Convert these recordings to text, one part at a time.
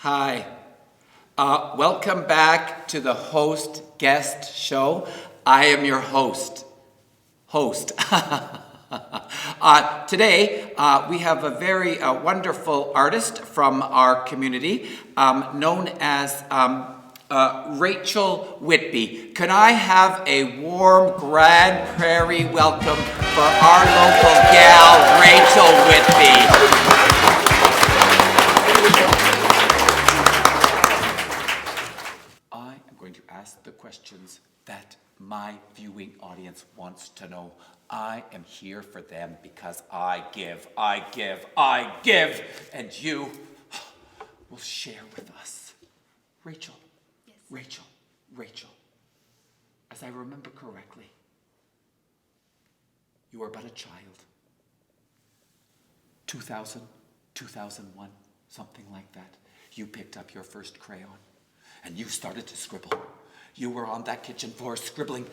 Hi. Welcome back to the host guest show. I am your host. Today, we have a very wonderful artist from our community known as Rachael Whitby. Can I have a warm Grand Prairie welcome for our local gal, Rachael Whitby? I am going to ask the questions that my viewing audience wants to know. I am here for them because I give, and you will share with us. Rachael. Yes. Rachael. As I remember correctly, you were but a child. 2000, 2001, something like that. You picked up your first crayon and you started to scribble. You were on that kitchen floor scribbling,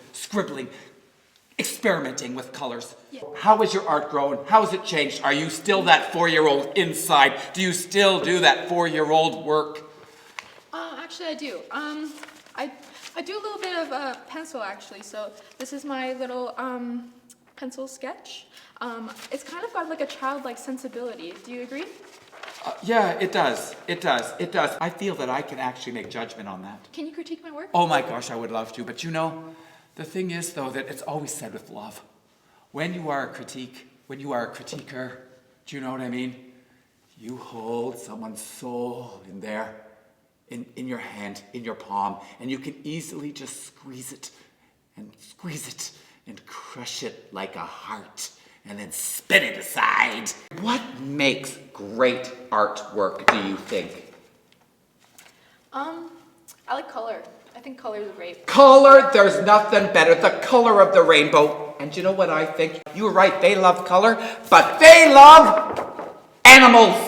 experimenting with colors. Yeah. How has your art grown? How has it changed? Are you still that 4-year-old inside? Do you still do that 4-year-old work? Actually, I do. I do a little bit of pencil, actually. So this is my little pencil sketch. It's kind of got like a childlike sensibility. Do you agree? Yeah, it does. I feel that I can actually make judgment on that. Can you critique my work? Oh my gosh, I would love to. But you know, the thing is, though, that it's always said with love. When you are a critiquer, do you know what I mean? You hold someone's soul in there, in your hand, in your palm, and you can easily just squeeze it and crush it like a heart. And then spin it aside. What makes great artwork, do you think? I like color. I think color is great. Color, there's nothing better. The color of the rainbow. And you know what I think? You were right, they love color, but they love animals,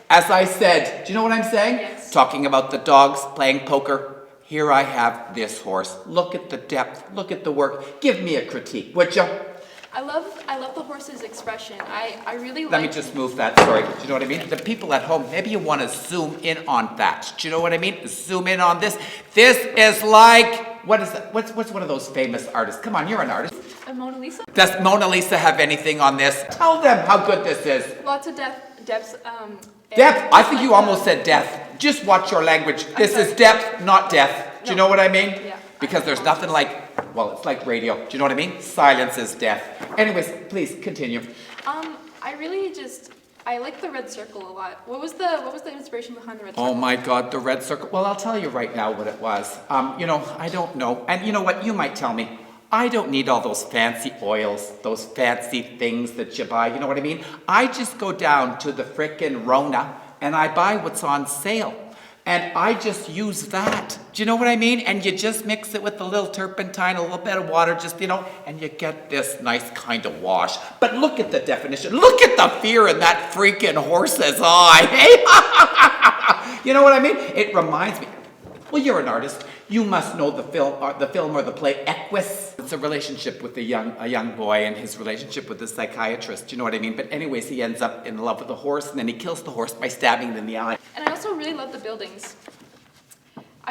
as I said. Do you know what I'm saying? Yes. Talking about the dogs playing poker. Here I have this horse. Look at the depth, look at the work. Give me a critique, would you? I love the horse's expression. I really like... Let me just move that, sorry. Do you know what I mean? The people at home, maybe you want to zoom in on that. Do you know what I mean? Zoom in on this. This is like, what is that? What's one of those famous artists? Come on, you're an artist. Mona Lisa? Does Mona Lisa have anything on this? Tell them how good this is. Lots of depth. Depth? I think you almost said death. Just watch your language. This is depth, not death. Do you know what I mean? Yeah. Because there's nothing like... Well, it's like radio. Do you know what I mean? Silence is death. Anyways, please continue. I like the red circle a lot. What was the inspiration behind the red circle? Oh my God, the red circle. Well, I'll tell you right now what it was. I don't know. And you know what? You might tell me. I don't need all those fancy oils, those fancy things that you buy. You know what I mean? I just go down to the frickin' Rona and I buy what's on sale. And I just use that. Do you know what I mean? And you just mix it with a little turpentine, a little bit of water, just, and you get this nice kind of wash. But look at the definition. Look at the fear in that freaking horse's eye. Hey? You know what I mean? It reminds me. Well, you're an artist. You must know the film or the play Equus. It's a relationship with a young boy and his relationship with the psychiatrist. Do you know what I mean? But anyways, he ends up in love with the horse, and then he kills the horse by stabbing it in the eye. And I also really love the buildings.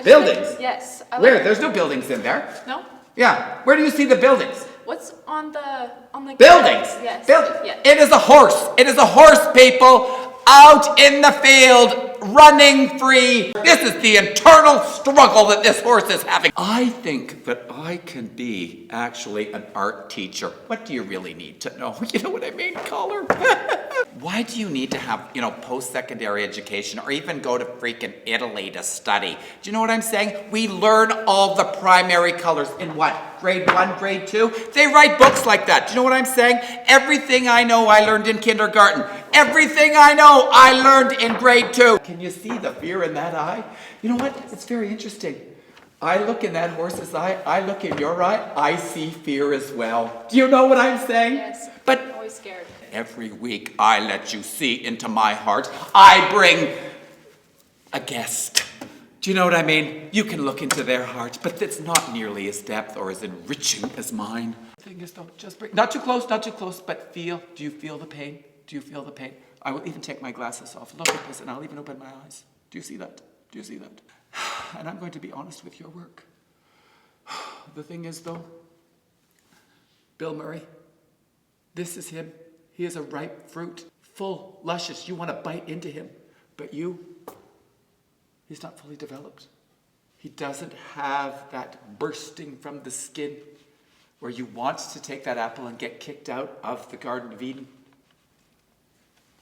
Buildings? Yes. Where? There's no buildings in there. No? Yeah. Where do you see the buildings? What's on the buildings? Yes. Buildings. Yes. It is a horse. It is a horse, people, out in the field, running free. This is the internal struggle that this horse is having. I think that I can be actually an art teacher. What do you really need to know? You know what I mean? Color. Why do you need to have, post-secondary education or even go to freaking Italy to study? Do you know what I'm saying? We learn all the primary colors in what? Grade 1, grade 2? They write books like that. Do you know what I'm saying? Everything I know I learned in kindergarten. Everything I know I learned in grade 2. Can you see the fear in that eye? You know what? It's very interesting. I look in that horse's eye, I look in your eye, I see fear as well. Do you know what I'm saying? Yes, but I'm always scared. Every week I let you see into my heart. I bring a guest. Do you know what I mean? You can look into their heart, but it's not nearly as depth or as enriching as mine. The thing is, don't just break. Not too close, but feel. Do you feel the pain? Do you feel the pain? I will even take my glasses off. Look at this, and I'll even open my eyes. Do you see that? Do you see that? And I'm going to be honest with your work. The thing is, though, Bill Murray, this is him. He is a ripe fruit, full, luscious. You want to bite into him. But he's not fully developed. He doesn't have that bursting from the skin where you want to take that apple and get kicked out of the Garden of Eden.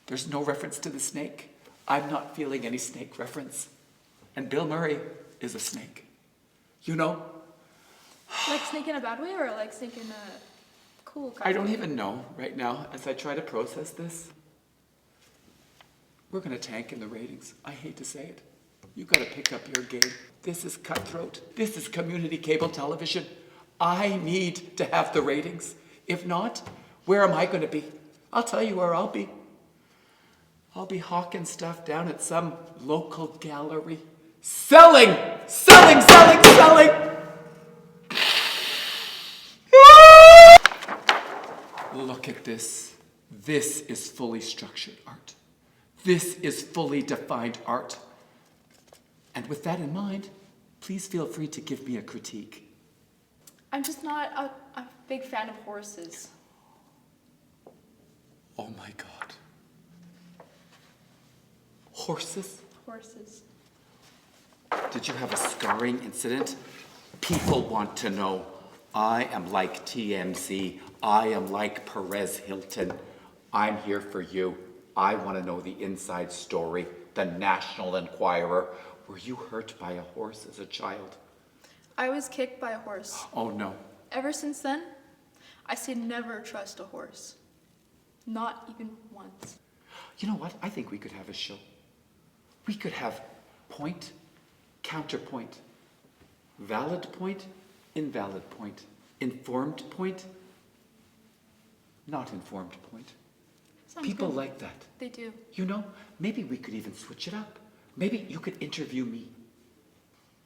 There's no reference to the snake. I'm not feeling any snake reference. And Bill Murray is a snake. You know? Like snake in a bad way or like snake in a cool kind I of don't way? even know right now as I try to process this. We're going to tank in the ratings. I hate to say it. You got to pick up your game. This is cutthroat. This is community cable television. I need to have the ratings. If not, where am I going to be? I'll tell you where I'll be. I'll be hawking stuff down at some local gallery. Selling! Selling! Selling! Selling! Look at this. This is fully structured art. This is fully defined art. And with that in mind, please feel free to give me a critique. I'm just not a big fan of horses. Oh my God. Horses? Horses. Did you have a scarring incident? People want to know. I am like TMZ. I am like Perez Hilton. I'm here for you. I want to know the inside story. The National Enquirer. Were you hurt by a horse as a child? I was kicked by a horse. Oh no. Ever since then, I say never trust a horse. Not even once. You know what? I think we could have a show. We could have point, counterpoint, valid point, invalid point, informed point, not informed point. Sounds People good. like that. They do. You know, maybe we could even switch it up. Maybe you could interview me.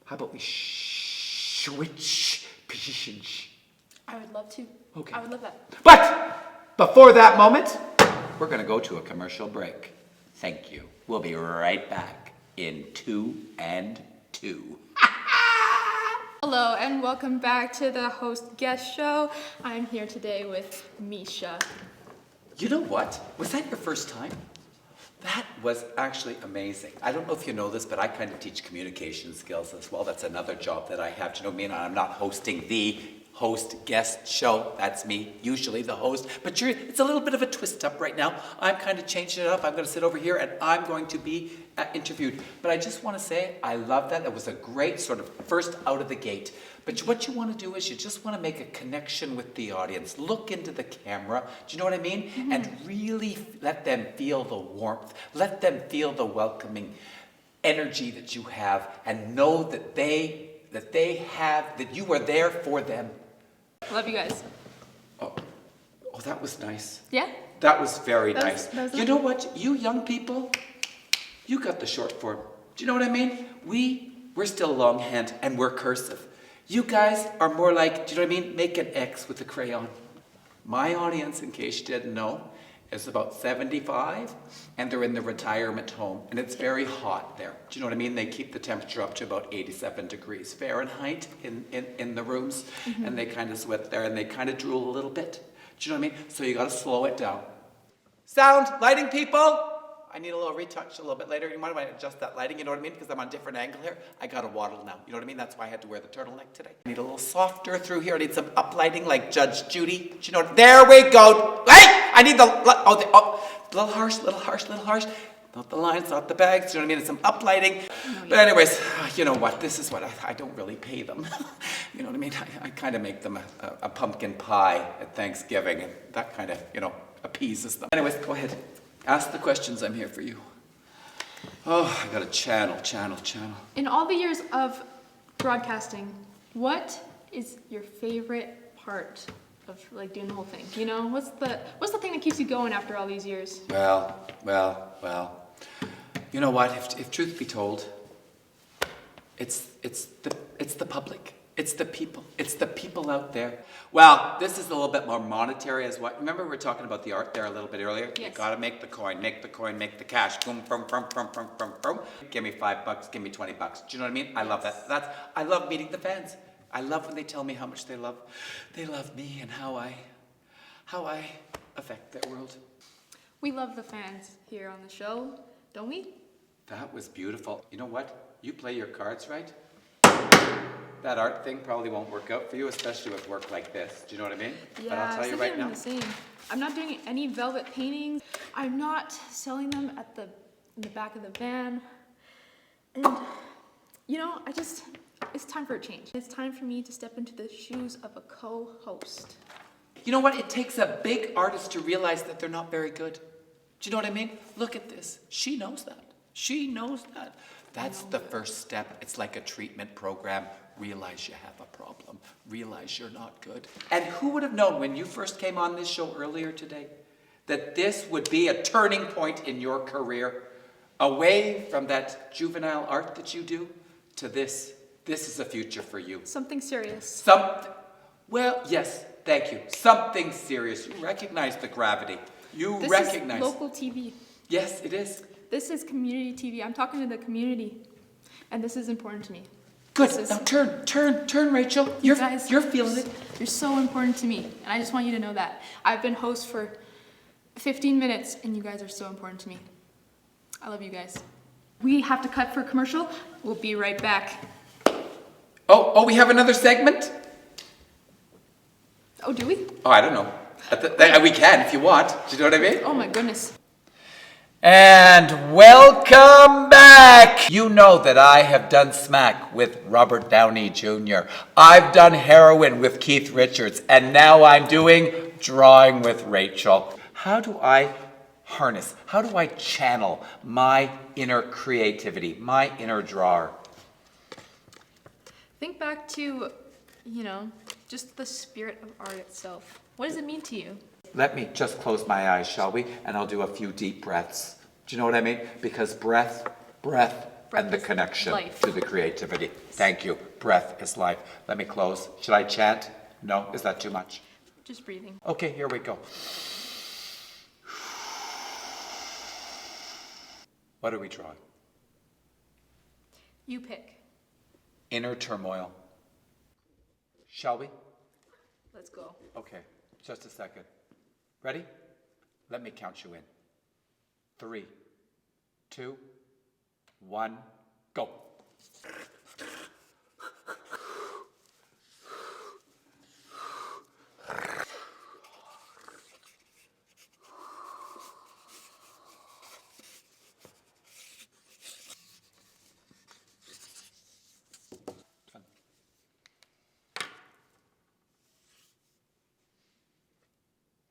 How about we switch positions? I would love to. Okay. I would love that. But before that moment, we're going to go to a commercial break. Thank you. We'll be right back in 2 and 2. Hello and welcome back to the host guest show. I'm here today with Misha. You know what? Was that your first time? That was actually amazing. I don't know if you know this, but I kind of teach communication skills as well. That's another job that I have. Do you know what I mean? I'm not hosting the host guest show. That's me, usually the host. But it's a little bit of a twist up right now. I'm kind of changing it up. I'm going to sit over here and I'm going to be interviewed. But I just want to say I love that. It was a great sort of first out of the gate. But what you want to do is you just want to make a connection with the audience. Look into the camera. Do you know what I mean? Mm-hmm. And really let them feel the warmth. Let them feel the welcoming energy that you have and know that that you are there for them. Love you guys. Oh, that was nice. Yeah? That was very nice. That was you know what? You young people, you got the short form. Do you know what I mean? We're still longhand and we're cursive. You guys are more like, do you know what I mean? Make an X with a crayon. My audience, in case you didn't know, is about 75 and they're in the retirement home and it's very hot there. Do you know what I mean? They keep the temperature up to about 87 degrees Fahrenheit in the rooms and they kind of sweat there and they kind of drool a little bit. Do you know what I mean? So you got to slow it down. Sound, lighting people. I need a little retouch a little bit later. You mind if I adjust that lighting? You know what I mean? Because I'm on a different angle here. I got a waddle now. You know what I mean? That's why I had to wear the turtleneck today. I need a little softer through here. I need some uplighting like Judge Judy. Do you know what? There we go. Hey! I need little harsh. Not the lines, not the bags. Do you know what I mean? It's some uplighting. But anyways, you know what? This is what I don't really pay them. You know what I mean? I kind of make them a pumpkin pie at Thanksgiving. And that kind of, appeases them. Anyways, go ahead. Ask the questions. I'm here for you. Oh, I got a channel. In all the years of broadcasting, what is your favorite part of like doing the whole thing? You know, what's the thing that keeps you going after all these years? Well. You know what? If truth be told, it's the public. It's the people. It's the people out there. Well, this is a little bit more monetary as well. Remember we were talking about the art there a little bit earlier? Yes. You gotta make the coin, make the cash. Boom, boom, boom, boom, boom, boom, boom. Give me $5, give me $20. Do you know what I mean? I love that. I love meeting the fans. I love when they tell me how much they love me and how I affect their world. We love the fans here on the show, don't we? That was beautiful. You know what? You play your cards right. That art thing probably won't work out for you, especially with work like this. Do you know what I mean? Yeah, But I'll tell you right now. the same. I'm not doing any velvet paintings. I'm not selling them in the back of the van. And, you know, it's time for a change. It's time for me to step into the shoes of a co-host. You know what? It takes a big artist to realize that they're not very good. Do you know what I mean? Look at this. She knows that. She knows that. That's the first step. It's like a treatment program. Realize you have a problem. Realize you're not good. And who would have known when you first came on this show earlier today that this would be a turning point in your career? Away from that juvenile art that you do to this. This is a future for you. Something serious. Well, yes, thank you. Something serious. You recognize the gravity. This is local TV. Yes, it is. This is community TV. I'm talking to the community, and this is important to me. Good. Now turn, Rachel. You're feeling it. You're so important to me, and I just want you to know that. I've been host for 15 minutes, and you guys are so important to me. I love you guys. We have to cut for a commercial. We'll be right back. Oh, we have another segment? Oh, do we? Oh, I don't know. We can if you want. Do you know what I mean? Oh my goodness. And welcome back! You know that I have done smack with Robert Downey Jr. I've done heroin with Keith Richards, and now I'm doing drawing with Rachel. How do I harness, how do I channel my inner creativity, my inner drawer? Think back to, just the spirit of art itself. What does it mean to you? Let me just close my eyes, shall we? And I'll do a few deep breaths. Do you know what I mean? Because breath, and the connection life. to the creativity. Thank you. Breath is life. Let me close. Should I chant? No? Is that too much? Just breathing. Okay, here we go. What are we drawing? You pick. Inner turmoil. Shall we? Let's go. Okay, just a second. Ready? Let me count you in. 3, 2, 1, go.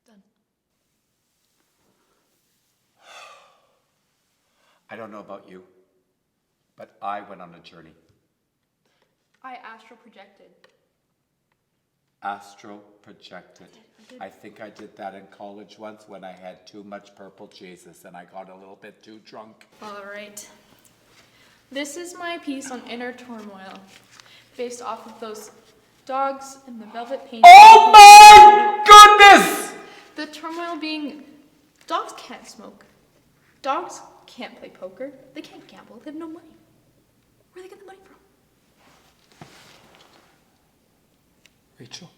Done. I don't know about you, but I went on a journey. I astral projected. Astral projected. I think I did that in college once when I had too much purple Jesus and I got a little bit too drunk. All right. This is my piece on inner turmoil, based off of those dogs and the velvet paint. Oh my goodness! The turmoil being, dogs can't smoke. Dogs can't play poker. They can't gamble. They have no money. Where do they get the money from? Rachel,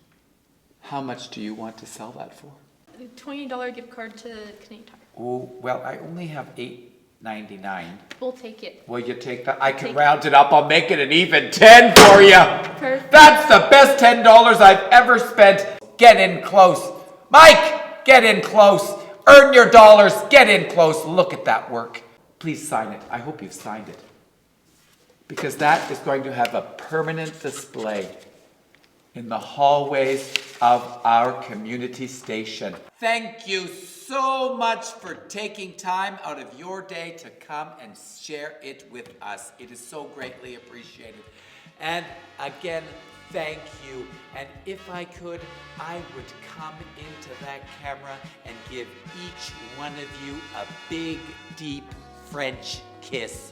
how much do you want to sell that for? A $20 gift card to Canadian Tire. Oh, well, I only have $8.99. We'll take it. Will you take that? I can round it up. I'll make it an even 10 for you. Perfect. That's the best $10 I've ever spent. Get in close. Mike, get in close. Earn your dollars. Get in close. Look at that work. Please sign it. I hope you've signed it. Because that is going to have a permanent display in the hallways of our community station. Thank you so much for taking time out of your day to come and share it with us. It is so greatly appreciated. And again, thank you. And if I could, I would come into that camera and give each one of you a big, deep French kiss.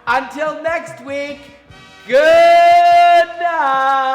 Until next week, Good night.